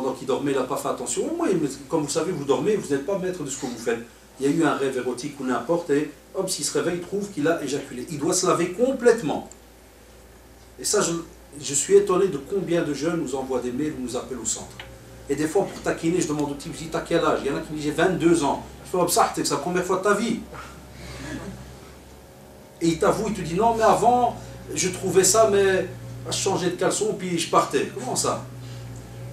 pendant qu'il dormait, il n'a pas fait attention. Moi, comme vous savez, vous dormez, vous n'êtes pas maître de ce que vous faites. Il y a eu un rêve érotique ou n'importe, et hop, s'il se réveille, il trouve qu'il a éjaculé. Il doit se laver complètement. Et ça, je suis étonné de combien de jeunes nous envoient des mails ou nous appellent au centre. Et des fois, pour taquiner, je demande au type, je dis, t'as quel âge? Il y en a qui me disent, j'ai 22 ans. Je fais, c'est la première fois de ta vie. Et il t'avoue, il te dit, non, mais avant, je trouvais ça, mais je changeais de caleçon, puis je partais. Comment ça?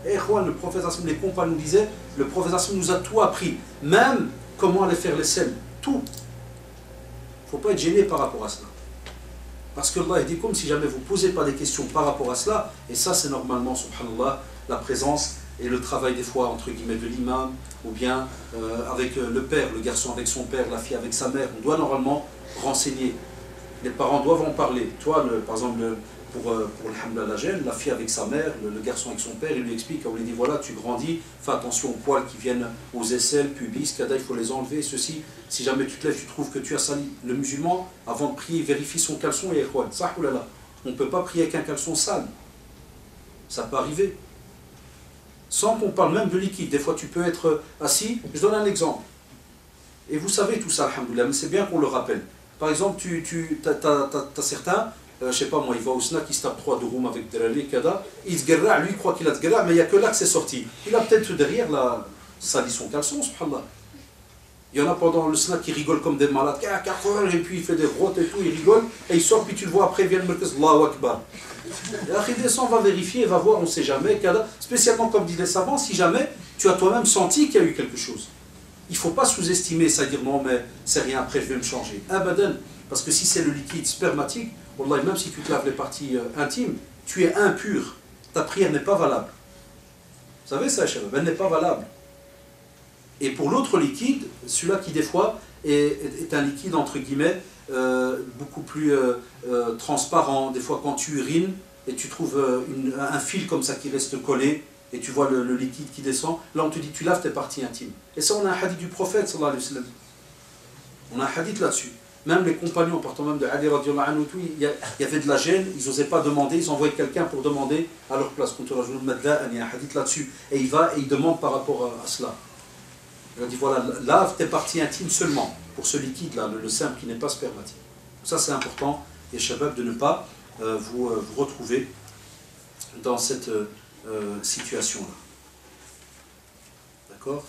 Et le prophète, les compagnons nous disaient, le prophète nous a tout appris. Même comment aller faire les selles. Tout. Il ne faut pas être gêné par rapport à cela. Parce que Allah dit comme si jamais vous ne posez pas des questions par rapport à cela, et ça c'est normalement, subhanallah, la présence et le travail des fois, entre guillemets, de l'imam, ou bien avec le père, le garçon avec son père, la fille avec sa mère. On doit normalement renseigner. Les parents doivent en parler. Toi, par exemple, pour la gêne, la fille avec sa mère, le garçon avec son père, il lui explique, on lui dit, voilà, tu grandis, fais attention aux poils qui viennent aux aisselles, pubis, kada, il faut les enlever, ceci. Si jamais tu te lèves, tu trouves que tu as sali. Le musulman, avant de prier, vérifie son caleçon et quoi. Ça, oulala. On ne peut pas prier avec un caleçon sale. Ça peut arriver. Sans qu'on parle même de liquide. Des fois, tu peux être assis. Je donne un exemple. Et vous savez tout ça, alhamdoulilah, mais c'est bien qu'on le rappelle. Par exemple, t'as certains, je sais pas moi, il va au snack, il se tape 3 de roum avec Drali, Kada, il se guerra, lui il croit qu'il a de guerra, mais il n'y a que là que c'est sorti. Il a peut-être derrière la sali son caleçon, subhanallah. Il y en a pendant le snack qui rigolent comme des malades, et puis il fait des rotes et tout, il rigole, et il sort, puis tu le vois après, il vient le merkez, Allahu Akbar. Et après il descend, va vérifier, va voir, on ne sait jamais, Kada. Spécialement comme disent les savants, si jamais tu as toi-même senti qu'il y a eu quelque chose. Il ne faut pas sous-estimer, c'est-à-dire non mais c'est rien, après je vais me changer. Abadan, parce que si c'est le liquide spermatique, wallah, même si tu te laves les parties intimes, tu es impur, ta prière n'est pas valable. Vous savez ça, Shabab, elle n'est pas valable. Et pour l'autre liquide, celui-là qui des fois est un liquide entre guillemets beaucoup plus transparent, des fois quand tu urines et tu trouves un fil comme ça qui reste collé, et tu vois le liquide qui descend, là on te dit tu laves tes parties intimes. Et ça on a un hadith du prophète sallallahu alayhi wa sallam. On a un hadith là-dessus. Même les compagnons, partant même de Ali radiallahu anhu, il y avait de la gêne, ils n'osaient pas demander, ils envoyaient quelqu'un pour demander à leur place. Il y a un hadith là-dessus. Et il va et il demande par rapport à cela. Il dit voilà, lave tes parties intimes seulement, pour ce liquide-là, le simple qui n'est pas spermatique. Ça c'est important, et Shabab, de ne pas vous retrouver dans cette situation-là. D'accord?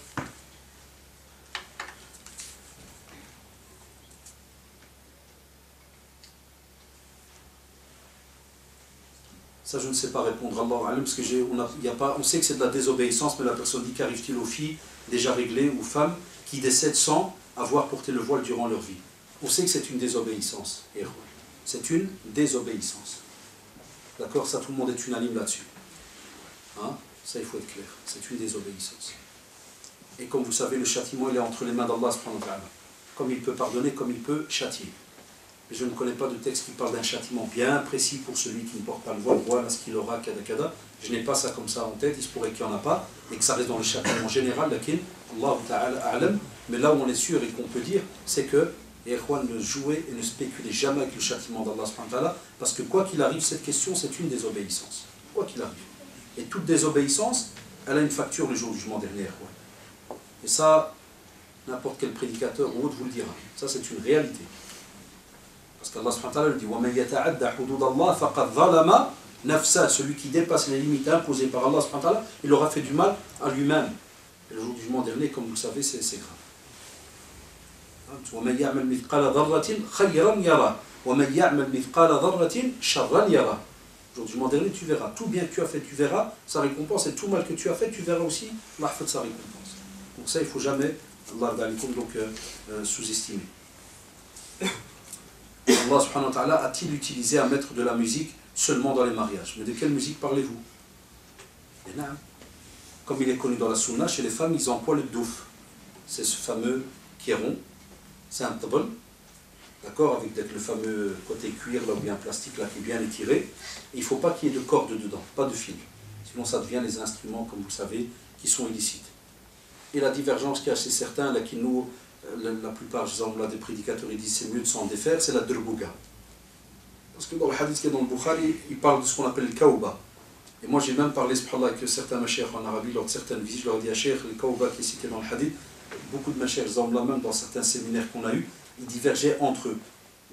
Ça, je ne sais pas répondre à Allah, parce que on sait que c'est de la désobéissance, mais la personne dit qu'arrive-t-il aux filles déjà réglées ou femmes qui décèdent sans avoir porté le voile durant leur vie? On sait que c'est une désobéissance. C'est une désobéissance. D'accord? Ça, tout le monde est unanime là-dessus. Hein? Ça, il faut être clair. C'est une désobéissance. Et comme vous savez, le châtiment, il est entre les mains d'Allah subhanahu wa ta'ala. Comme il peut pardonner, comme il peut châtier. Et je ne connais pas de texte qui parle d'un châtiment bien précis pour celui qui ne porte pas le voile, voilà ce qu'il aura, kada kada. Je n'ai pas ça comme ça en tête, il se pourrait qu'il n'y en a pas, et que ça reste dans le châtiment général, lakin, Allah ta'ala a'lam. Mais là où on est sûr et qu'on peut dire, c'est que, et Ikhwan, ne jouez et ne spéculez jamais avec le châtiment d'Allah subhanahu wa ta'ala, parce que quoi qu'il arrive, cette question, c'est une désobéissance. Quoi qu'il arrive. Et toute désobéissance, elle a une facture le jour du jugement dernier. Et ça, n'importe quel prédicateur ou autre vous le dira. Ça, c'est une réalité. Parce qu'Allah subhanahu wa ta'ala dit وَمَنْ يَتَعَدَّ حُدُودَ اللَّهِ فَقَدْ ظَلَمَ نَفْسَهُ. Celui qui dépasse les limites imposées par Allah subhanahu wa ta'ala, il aura fait du mal à lui-même. Et le jour du jugement dernier, comme vous le savez, c'est grave. وَمَنْ يَعْمَلْ مِثْقَالَ ذَرَّةٍ خَيْرًا يَرَهُ وَمَنْ يَعْمَلْ مِثْقَالَ ذَرَّةٍ شَرًّا يَرَهُ. Le jour du jugement dernier, tu verras. Tout bien que tu as fait, tu verras sa récompense. Et tout mal que tu as fait, tu verras aussi Allah fait sa récompense. Donc ça, il ne faut jamais, Allah sous-estimer. Allah subhanahu wa ta'ala a-t-il utilisé à mettre de la musique seulement dans les mariages? Mais de quelle musique parlez-vous? Comme il est connu dans la sunna, chez les femmes, ils emploient le douf. C'est ce fameux qui est rond. C'est un tabal. D'accord? Avec le fameux côté cuir, là, ou bien plastique, là, qui est bien étiré. Il ne faut pas qu'il y ait de corde dedans, pas de fil. Sinon, ça devient les instruments, comme vous savez, qui sont illicites. Et la divergence qu'il y a chez certains, là, qui nous... La plupart, par exemple, là, des prédicateurs, ils disent c'est mieux de s'en défaire, c'est la durbouga. Parce que dans le hadith qui est dans le Bukhari, il parle de ce qu'on appelle le kaouba. Et moi j'ai même parlé subhanallah avec certains mashayikh en Arabie lors de certaines visites, je leur ai dit à Cheikh, le Kaouba qui est cité dans le hadith, beaucoup de mashayikh, même dans certains séminaires qu'on a eus, ils divergeaient entre eux.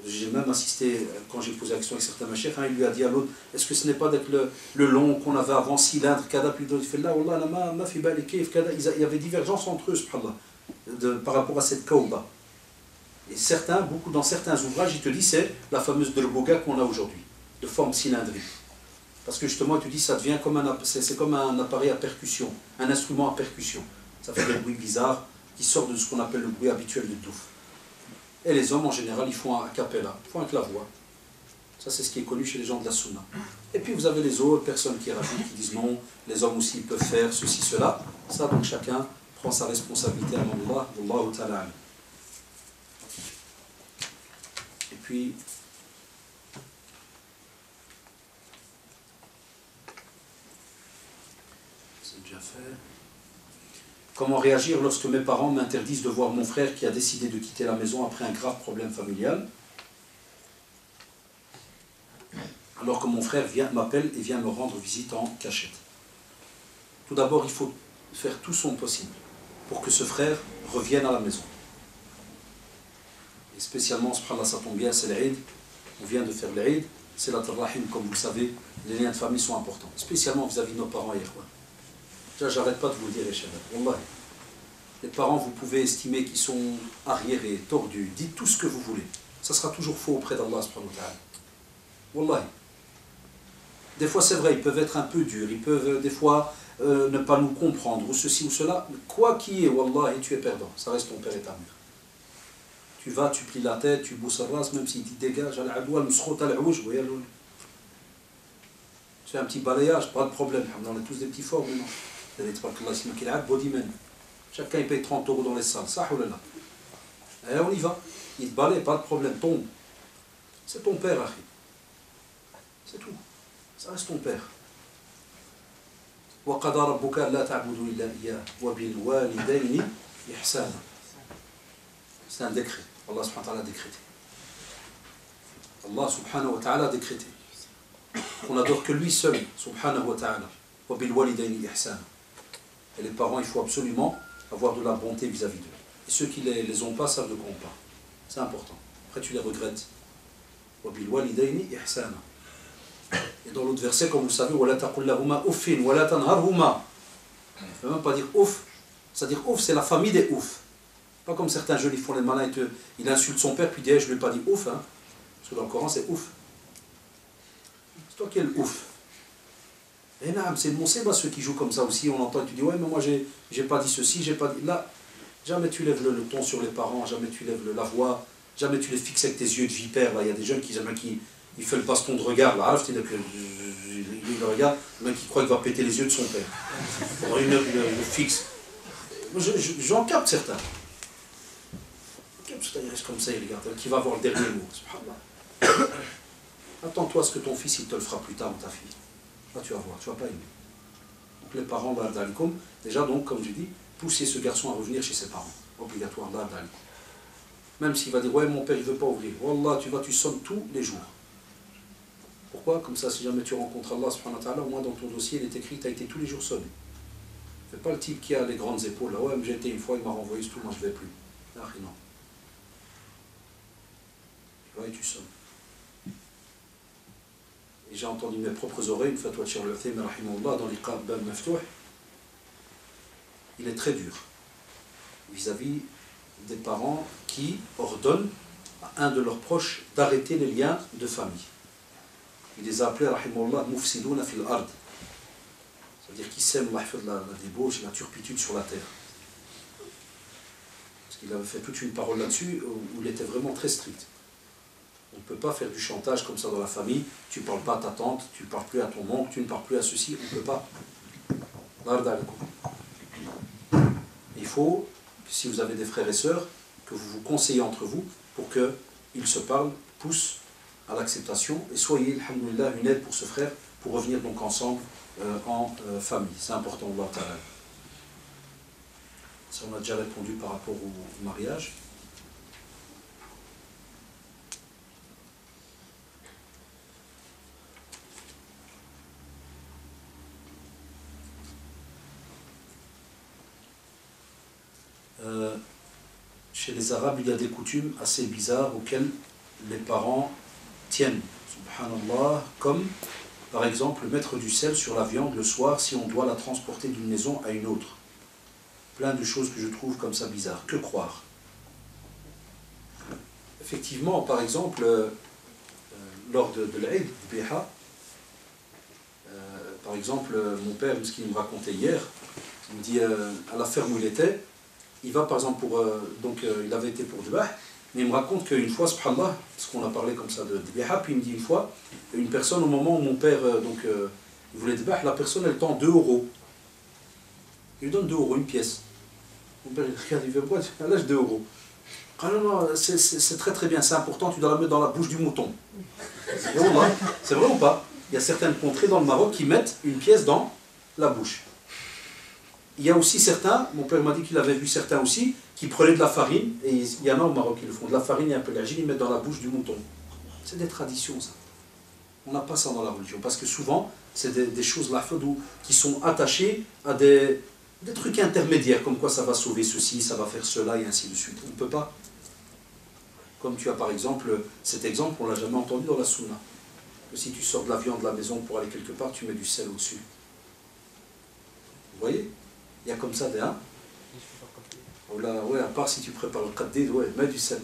J'ai même assisté, quand j'ai posé la question avec certains mashayikh, il lui a dit à l'autre, est-ce que ce n'est pas avec le long qu'on avait avant, cylindre, kada, puis il fait là, wallah, ma fi bali kayf, kada. Il y avait divergence entre eux, subhanallah, par rapport à cette Kaouba. Et certains, beaucoup dans certains ouvrages, ils te disent c'est la fameuse derboga qu'on a aujourd'hui, de forme cylindrique. Parce que justement, ils te disent ça devient comme c'est comme un appareil à percussion, un instrument à percussion. Ça fait des bruits bizarres qui sortent de ce qu'on appelle le bruit habituel de douf. Et les hommes, en général, ils font a cappella, ils font avec la voix. Ça, c'est ce qui est connu chez les gens de la Sunna. Et puis, vous avez les autres personnes qui rajoutent, qui disent non, les hommes aussi peuvent faire ceci, cela. Ça, donc, chacun prend sa responsabilité à Allah, Wallahu ta'ala. Et puis, c'est déjà fait. Comment réagir lorsque mes parents m'interdisent de voir mon frère qui a décidé de quitter la maison après un grave problème familial, alors que mon frère m'appelle et vient me rendre visite en cachette? Tout d'abord, il faut faire tout son possible pour que ce frère revienne à la maison. Et spécialement, subhanallah, ça tombe bien, c'est l'Aïd. On vient de faire l'Aïd. C'est la Rahim, comme vous le savez, les liens de famille sont importants, spécialement vis-à-vis de nos parents et ikhwan. Déjà, j'arrête pas de vous le dire, les chéris. Wallah. Les parents, vous pouvez estimer qu'ils sont arriérés, tordus. Dites tout ce que vous voulez. Ça sera toujours faux auprès d'Allah subhanahu wa ta'ala. Wallah. Des fois, c'est vrai, ils peuvent être un peu durs. Ils peuvent, des fois, ne pas nous comprendre, ou ceci ou cela. Mais quoi qu'il y ait, wallah, et tu es perdant. Ça reste ton père et ta mère. Tu vas, tu plies la tête, tu bousses la race, même s'il dit dégage, tu fais un petit balayage, pas de problème. On est tous des petits forts maintenant. Chacun il paye 30 € dans les salles. Ça, ou là. Et on y va. Il te balaye, pas de problème. Tombe. C'est ton père, Akhi. C'est tout. Ça reste ton père. وَقَضَى رَبُّكَ أَلَّا تَعْبُدُوا إِلَّا إِيَّاهُ وَبِالْوَالِدَيْنِ إِحْسَانًا. C'est un décret. Allah subhanahu wa ta'ala a décrété. Allah subhanahu wa ta'ala a décrété. On n'adore que lui seul, subhanahu wa ta'ala. وَبِالْوَالِدَيْنِ إِحْسَانًا. Et les parents, il faut absolument avoir de la bonté vis-à-vis d'eux. Et ceux qui ne les ont pas savent de quoi on parle. C'est important. Après, tu les regrettes. وَبِالْوَالِدَيْنِ إِحْسَانًا. Et dans l'autre verset, comme vous savez, وَلَا تَقُلْ لَهُمَا أُفٍّ وَلَا تَنْهَرْهُمَا. Il ne faut même pas dire ouf. C'est-à-dire ouf, c'est la famille des ouf. Pas comme certains jeunes, ils font les malins, il insulte son père, puis il dit, je ne lui ai pas dit ouf. Hein. Parce que dans le Coran, c'est ouf. C'est toi qui es le ouf. Et non, c'est le monseba, ceux qui jouent comme ça aussi. On entend, tu dis, ouais, mais moi, j'ai pas dit ceci, j'ai pas dit. Là, jamais tu lèves le ton sur les parents, jamais tu lèves la voix, jamais tu les fixes avec tes yeux de vipère. Là, il y a des jeunes qui il fait le baston de regard, là, il le regarde, le mec qui croit qu'il va péter les yeux de son père. Pendant une heure, il le fixe. J'en capte certains. Il reste comme ça, il regarde, qui va avoir le dernier mot. Subhanallah. Attends-toi à ce que ton fils il te le fera plus tard ou ta fille. Là, tu vas voir, tu vas pas aimer. Donc les parents, déjà, donc, comme je dis, pousser ce garçon à revenir chez ses parents. Obligatoire, même s'il va dire, ouais, mon père, il ne veut pas ouvrir. Wallah, tu sonnes tous les jours. Pourquoi? Comme ça, si jamais tu rencontres Allah, subhanahu wa ta'ala, au moins dans ton dossier, il est écrit que tu as été tous les jours sonné. Fais pas le type qui a les grandes épaules. Là, ouais, j'ai été une fois, il m'a renvoyé, c'est tout, moi je ne vais plus. Non. Tu vois, et tu sonnes. Et j'ai entendu mes propres oreilles, une fatwa de Cheikh al-Uthaymin, rahimahullah, dans l'Iqab Bab Maftouh. Il est très dur vis-à-vis des parents qui ordonnent à un de leurs proches d'arrêter les liens de famille. Il les a appelés, rahimahullah, mufsidouna fil ard. C'est-à-dire qu'ils sèment la débauche et la turpitude sur la terre. Parce qu'il avait fait toute une parole là-dessus où il était vraiment très strict. On ne peut pas faire du chantage comme ça dans la famille. Tu ne parles pas à ta tante, tu ne parles plus à ton oncle, tu ne parles plus à ceci, on ne peut pas. Il faut, si vous avez des frères et sœurs, que vous vous conseillez entre vous pour qu'ils se parlent, poussent à l'acceptation et soyez, alhamdoulilah, une aide pour ce frère pour revenir donc ensemble en famille. C'est important, Allah Ta'ala. Ça, on a déjà répondu par rapport au mariage. Chez les Arabes, il y a des coutumes assez bizarres auxquelles les parents tiennent, subhanallah, comme par exemple mettre du sel sur la viande le soir si on doit la transporter d'une maison à une autre. Plein de choses que je trouve comme ça bizarres. Que croire? Effectivement, par exemple, lors de l'Aïd, Biha, par exemple, mon père, ce qu'il me racontait hier, il me dit à la ferme où il était, il va par exemple pour. Il avait été pour Dbah, mais il me raconte qu'une fois, subhanallah, parce qu'on a parlé comme ça de Biha, puis il me dit une fois, une personne, au moment où mon père il voulait Dbah, la personne elle tend 2 euros. Il lui donne 2 euros, une pièce. Mon père il regarde, il fait quoi? Elle lâche 2 euros. Ah non, non, c'est très très bien, c'est important, tu dois la mettre dans la bouche du mouton. C'est vrai ou pas? Il y a certaines contrées dans le Maroc qui mettent une pièce dans la bouche. Il y a aussi certains, mon père m'a dit qu'il avait vu certains aussi, qui prenaient de la farine, et il y en a au Maroc qui le font, de la farine et un peu d'argile, ils mettent dans la bouche du mouton. C'est des traditions ça. On n'a pas ça dans la religion, parce que souvent, c'est des choses qui sont attachées à des trucs intermédiaires, comme quoi ça va sauver ceci, ça va faire cela, et ainsi de suite. On ne peut pas. Comme tu as par exemple, cet exemple, on ne l'a jamais entendu dans la sunna. Que si tu sors de la viande de la maison pour aller quelque part, tu mets du sel au-dessus. Vous voyez? Il y a comme ça des... Ouais, à part si tu prépares le qaddid, ouais, mets du sel.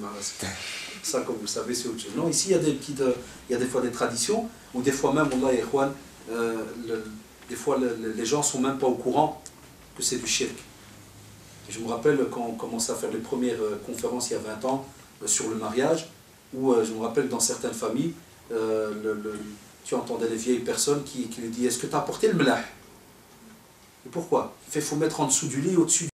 Ça, comme vous le savez, c'est autre chose. Non, ici, il y a il y a des fois des traditions, ou des fois même, Allah et Ikhwan, des fois les gens ne sont même pas au courant que c'est du shirk. Je me rappelle quand on commençait à faire les premières conférences il y a 20 ans sur le mariage, où je me rappelle dans certaines familles, tu entendais les vieilles personnes qui lui disent: est-ce que tu as apporté le melah? Et pourquoi? Il faut mettre en dessous du lit, au-dessus